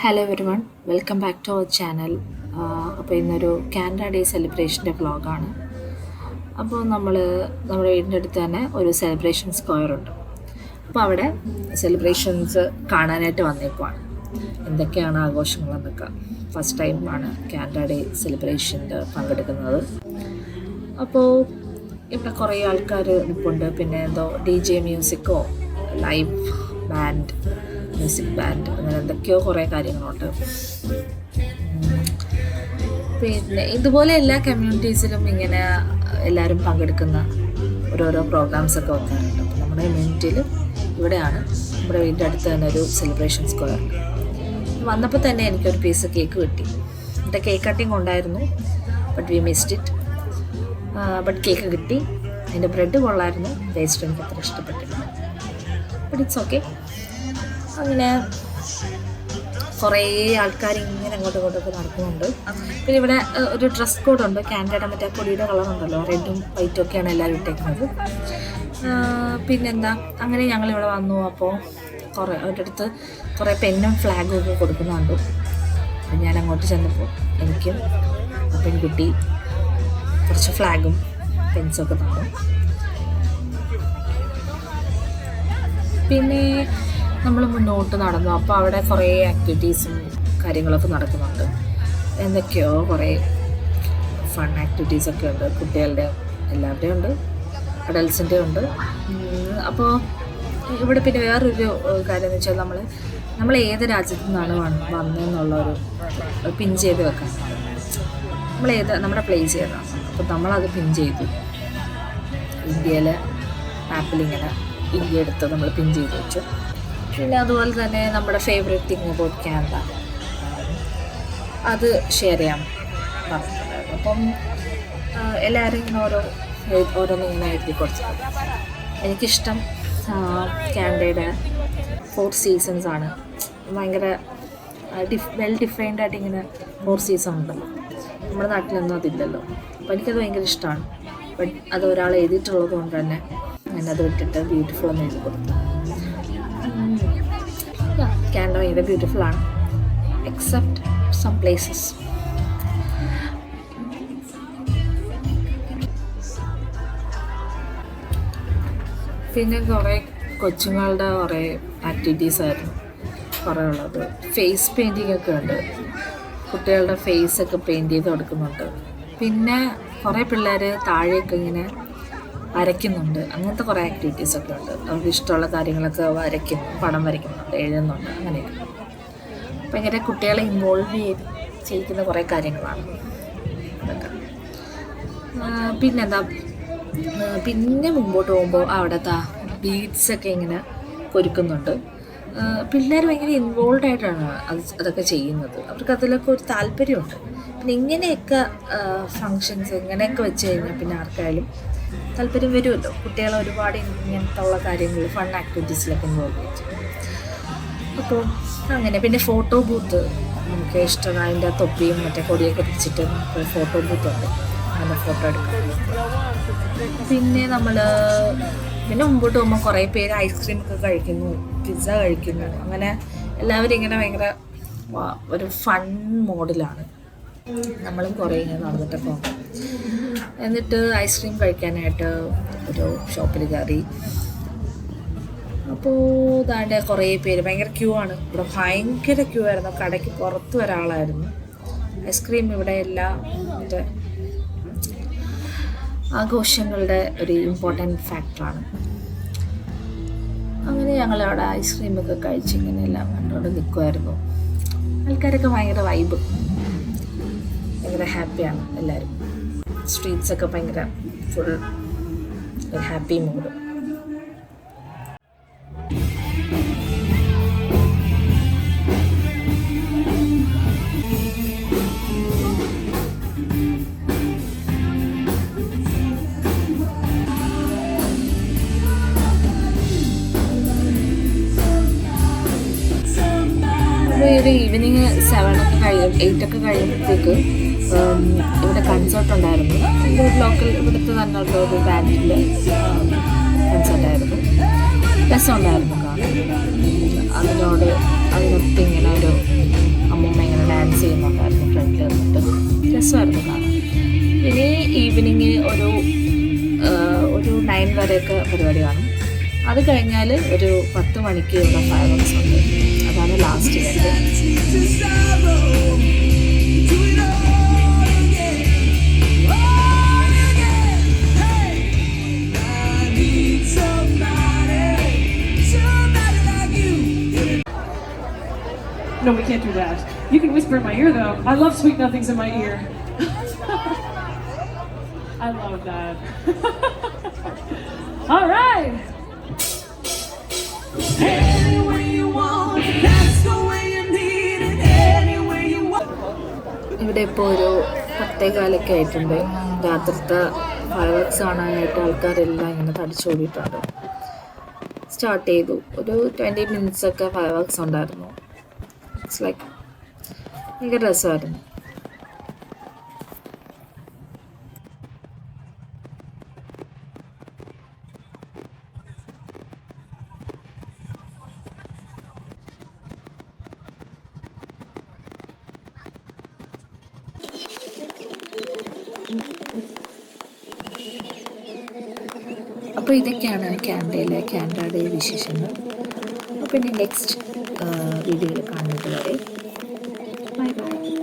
Hello everyone, welcome back to our channel. അപ്പോൾ ഇന്നൊരു Canada day സെലിബ്രേഷൻ്റെ വ്ളോഗാണ്. അപ്പോൾ നമ്മുടെ വീടിൻ്റെ അടുത്ത് തന്നെ ഒരു സെലിബ്രേഷൻ സ്ക്വയർ ഉണ്ട്. അപ്പോൾ അവിടെ സെലിബ്രേഷൻസ് കാണാനായിട്ട് വന്നേക്കുവാണ്. എന്തൊക്കെയാണ് ആഘോഷങ്ങളെന്നൊക്കെ ഫസ്റ്റ് ടൈമാണ് കാനഡ ഡേ സെലിബ്രേഷൻ്റെ പങ്കെടുക്കുന്നത്. അപ്പോൾ ഇവിടെ കുറേ ആൾക്കാർ നിൽപ്പുണ്ട്. പിന്നെ എന്തോ DJ മ്യൂസിക്കോ ലൈവ് ബാൻഡ്, മ്യൂസിക് ബാൻഡ്, അങ്ങനെ എന്തൊക്കെയോ കുറേ കാര്യങ്ങളുണ്ട്. പിന്നെ ഇതുപോലെ എല്ലാ കമ്മ്യൂണിറ്റീസിലും ഇങ്ങനെ എല്ലാവരും പങ്കെടുക്കുന്ന ഓരോരോ പ്രോഗ്രാംസൊക്കെ വെക്കാറുണ്ട്. അപ്പോൾ നമ്മുടെ കമ്മ്യൂണിറ്റിയിൽ ഇവിടെയാണ്, നമ്മുടെ വീടിൻ്റെ അടുത്ത് തന്നെ ഒരു സെലിബ്രേഷൻ സ്ക്വയർ. വന്നപ്പോൾ തന്നെ എനിക്കൊരു പീസ് കേക്ക് കിട്ടി. എൻ്റെ കേക്ക് കട്ടിങ് ഉണ്ടായിരുന്നു, but we missed it. But cake കിട്ടി. അതിൻ്റെ ബ്രെഡ് കൊള്ളായിരുന്നു, ടേസ്റ്റ് എനിക്ക് അത്ര ഇഷ്ടപ്പെട്ടില്ല, ബട്ട് ഇറ്റ്സ് ഓക്കെ. അങ്ങനെ കുറേ ആൾക്കാർ ഇങ്ങനെ അങ്ങോട്ടും ഇങ്ങോട്ടൊക്കെ നടക്കുന്നുണ്ട്. പിന്നെ ഇവിടെ ഒരു ഡ്രസ് കോഡുണ്ട്. കാനഡയുടെ മറ്റേ കൊടിയുടെ കളറുണ്ടല്ലോ, റെഡും വൈറ്റും ഒക്കെയാണ് എല്ലാവരും ഇട്ടേക്കുന്നത്. പിന്നെന്താ, അങ്ങനെ ഞങ്ങളിവിടെ വന്നു. അപ്പോൾ അവരുടെ അടുത്ത് കുറേ പെന്നും ഫ്ലാഗും ഒക്കെ കൊടുക്കുന്നുണ്ട്. അപ്പം ഞാൻ അങ്ങോട്ട് ചെന്നപ്പോൾ എനിക്കും പെൺകുട്ടി കുറച്ച് ഫ്ലാഗും പെൻസൊക്കെ തന്നു. പിന്നെ നമ്മൾ മുന്നോട്ട് നടന്നു. അപ്പോൾ അവിടെ കുറേ ആക്ടിവിറ്റീസും കാര്യങ്ങളൊക്കെ നടക്കുന്നുണ്ട്. എന്തൊക്കെയോ കുറേ ഫൺ ആക്ടിവിറ്റീസൊക്കെ ഉണ്ട്. കുട്ടികളുടെ എല്ലാവരുടെയും ഉണ്ട്, അഡൽസിൻ്റെ ഉണ്ട്. അപ്പോൾ ഇവിടെ പിന്നെ വേറൊരു കാര്യം എന്ന് വെച്ചാൽ നമ്മൾ ഏത് രാജ്യത്തു നിന്നാണ് വന്നതെന്നുള്ളൊരു പിൻ ചെയ്ത് വെക്കാൻ. നമ്മുടെ പ്ലേസ് ചെയ്തതാണ്. അപ്പോൾ നമ്മളത് പിൻ ചെയ്തു. ഇന്ത്യയിലെ ആപ്പിലിങ്ങനെ ഇന്ത്യ എടുത്ത് നമ്മൾ പിൻ ചെയ്ത് വെച്ചു. പിന്നെ അതുപോലെ തന്നെ നമ്മുടെ ഫേവറേറ്റ് തിങ് അബൌട്ട് കാനഡ അത് ഷെയർ ചെയ്യാൻ പറഞ്ഞിട്ടുണ്ടായിരുന്നു. അപ്പം എല്ലാവരും ഇങ്ങനെ ഓരോന്നിങ്ങനെ എഴുതി കൊടുത്തു. എനിക്കിഷ്ടം കാനഡയുടെ 4 സീസൺസാണ്. ഭയങ്കര വെൽ ഡിഫൈൻഡ് ആയിട്ട് ഇങ്ങനെ 4 സീസൺ ഉണ്ടല്ലോ, നമ്മുടെ നാട്ടിലൊന്നും അതില്ലല്ലോ. അപ്പോൾ എനിക്കത് ഭയങ്കര ഇഷ്ടമാണ്. ബട്ട് അത് ഒരാൾ എഴുതിയിട്ടുള്ളത് കൊണ്ട് തന്നെ ഞാനത് വിട്ടിട്ട് ബ്യൂട്ടിഫുൾ എന്ന് എഴുതി കൊടുത്തു. കാനഡ ഭയങ്കര ബ്യൂട്ടിഫുൾ ആണ്, എക്സെപ്റ്റ് സം പ്ലേസസ്. പിന്നെ കുറേ കൊച്ചുങ്ങളുടെ കുറേ ആക്ടിവിറ്റീസ് ആയിരുന്നു കുറേ ഉള്ളത്. ഫേസ് പെയിൻറ്റിങ് ഒക്കെ ഉണ്ട്, കുട്ടികളുടെ ഫേസൊക്കെ പെയിൻറ്റ് ചെയ്ത് കൊടുക്കുന്നുണ്ട്. പിന്നെ കുറേ പിള്ളേർ താഴെയൊക്കെ ഇങ്ങനെ വരയ്ക്കുന്നുണ്ട്. അങ്ങനത്തെ കുറേ ആക്ടിവിറ്റീസൊക്കെ ഉണ്ട്. അവർക്ക് ഇഷ്ടമുള്ള കാര്യങ്ങളൊക്കെ വരയ്ക്കുന്നു, പടം വരയ്ക്കുന്നുണ്ട്, എഴുതുന്നുണ്ട്. അങ്ങനെയൊക്കെ ഭയങ്കര കുട്ടികളെ ഇൻവോൾവ് ചെയ്യിക്കുന്ന കുറേ കാര്യങ്ങളാണ് അതൊക്കെ. പിന്നെന്താ, പിന്നെ മുമ്പോട്ട് പോകുമ്പോൾ അവിടുത്തെ ബീഡ്സൊക്കെ ഇങ്ങനെ കൊരുക്കുന്നുണ്ട്. പിള്ളേർ ഭയങ്കര ഇൻവോൾവ് ആയിട്ടാണ് അതൊക്കെ ചെയ്യുന്നത്. അവർക്ക് അതിലൊക്കെ ഒരു താല്പര്യമുണ്ട്. പിന്നെ ഇങ്ങനെയൊക്കെ ഫങ്ഷൻസ് ഇങ്ങനെയൊക്കെ വെച്ച് കഴിഞ്ഞാൽ പിന്നെ ആർക്കായാലും താല്പര്യം വരുമല്ലോ. കുട്ടികളെ ഒരുപാട് ഇങ്ങനത്തെ ഉള്ള കാര്യങ്ങൾ ഫൺ ആക്ടിവിറ്റീസിലൊക്കെ ഇൻവോൾവ് ചെയ്യും. അപ്പോൾ അങ്ങനെ പിന്നെ ഫോട്ടോ ബൂത്ത് നമുക്ക് ഇഷ്ടമാണ്. അതിൻ്റെ തൊപ്പിയും മറ്റേ കൊടിയൊക്കെ പിടിച്ചിട്ട് നമുക്ക് ഫോട്ടോ ബൂത്ത് ഉണ്ട്, അങ്ങനെ ഫോട്ടോ എടുക്കാം. പിന്നെ മുമ്പോട്ട് പോകുമ്പോൾ കുറേ പേര് ഐസ്ക്രീം ഒക്കെ കഴിക്കുന്നു, പിസ്സ കഴിക്കുന്നു. അങ്ങനെ എല്ലാവരും ഇങ്ങനെ ഭയങ്കര ഒരു ഫൺ മോഡിലാണ്. നമ്മളും കുറേ ഇങ്ങനെ നടന്നിട്ട് പോകും. എന്നിട്ട് ഐസ്ക്രീം കഴിക്കാനായിട്ട് ഒരു ഷോപ്പിൽ കയറി. അപ്പോൾ ദാണ്ട് കുറേ പേര്, ഭയങ്കര ക്യൂ ആണ് ഇവിടെ, ഭയങ്കര ക്യൂ ആയിരുന്നു. കടയ്ക്ക് പുറത്ത് ഒരാളായിരുന്നു. ഐസ്ക്രീം ഇവിടെ എല്ലാ മറ്റേ ആഘോഷങ്ങളുടെ ഒരു ഇമ്പോർട്ടൻറ്റ് ഫാക്ടറാണ്. അങ്ങനെ ഞങ്ങളവിടെ ഐസ്ക്രീമൊക്കെ കഴിച്ച് ഇങ്ങനെ എല്ലാം കണ്ടോണ്ട് നിൽക്കുമായിരുന്നു. ആൾക്കാരൊക്കെ ഭയങ്കര വൈബ്, ഭയങ്കര ഹാപ്പിയാണ് എല്ലാവരും. സ്ട്രീറ്റ്സൊക്കെ ഭയങ്കര ഫുൾ ഒരു ഹാപ്പി മൂഡ്. ഒരു ഈവനിങ് 8 കഴിയുമ്പോഴത്തേക്ക് ഇവിടെ കൺസേർട്ട് ഉണ്ടായിരുന്നു. ഒരു ലോക്കൽ ഇവിടുത്തെ തന്നെ ഉള്ള ഒരു ബാൻഡിൻ്റെ കൺസേർട്ടായിരുന്നു. രസമുണ്ടായിരുന്നു കാണാൻ. അതിനോട് അതിനൊപ്പം ഇങ്ങനെ ഒരു അമ്മൂമ്മ ഇങ്ങനെ ഡാൻസ് ചെയ്യുന്നുണ്ടായിരുന്നു ഫ്രണ്ടിൽ നിന്നിട്ട്. രസമായിരുന്നു കാണാൻ. ഇനി ഈവനിങ് ഒരു 9 വരെയൊക്കെ പരിപാടി കാണും. അത് കഴിഞ്ഞാൽ ഒരു 10 മണിക്ക് ഇവിടെ ഫയർ വർക്ക്സ് ഉണ്ട്. അതാണ് last event. No, we can't do that. You can whisper in my ear, though. I love sweet nothings in my ear. I love that. All right. Anywhere you want, that's the way you need it. Anywhere you want. ഇവിടെ ഇപ്പോൾ ഒരു 10:15 ആയിട്ടുണ്ട്. രാത്രിത്തെ fire works കാണാനായിട്ട് ആൾക്കാരെല്ലാം ഇങ്ങനെ തടിച്ചോടിയിട്ടുണ്ട്. Start ചെയ്തു. ഒരു 20 minutes ഒക്കെ ഫയർ വർക്ക്സ് ഉണ്ടായിരുന്നു. ഇറ്റ്സ് ലൈക്ക് ഭയങ്കര രസമായിരുന്നു. അപ്പോൾ ഇതൊക്കെയാണ് കാനഡ ഡേ വിശേഷങ്ങൾ. അപ്പോൾ ഇനി നെക്സ്റ്റ് വീഡിയോയിൽ കാണുന്നത് വരെ ബൈ ബൈ.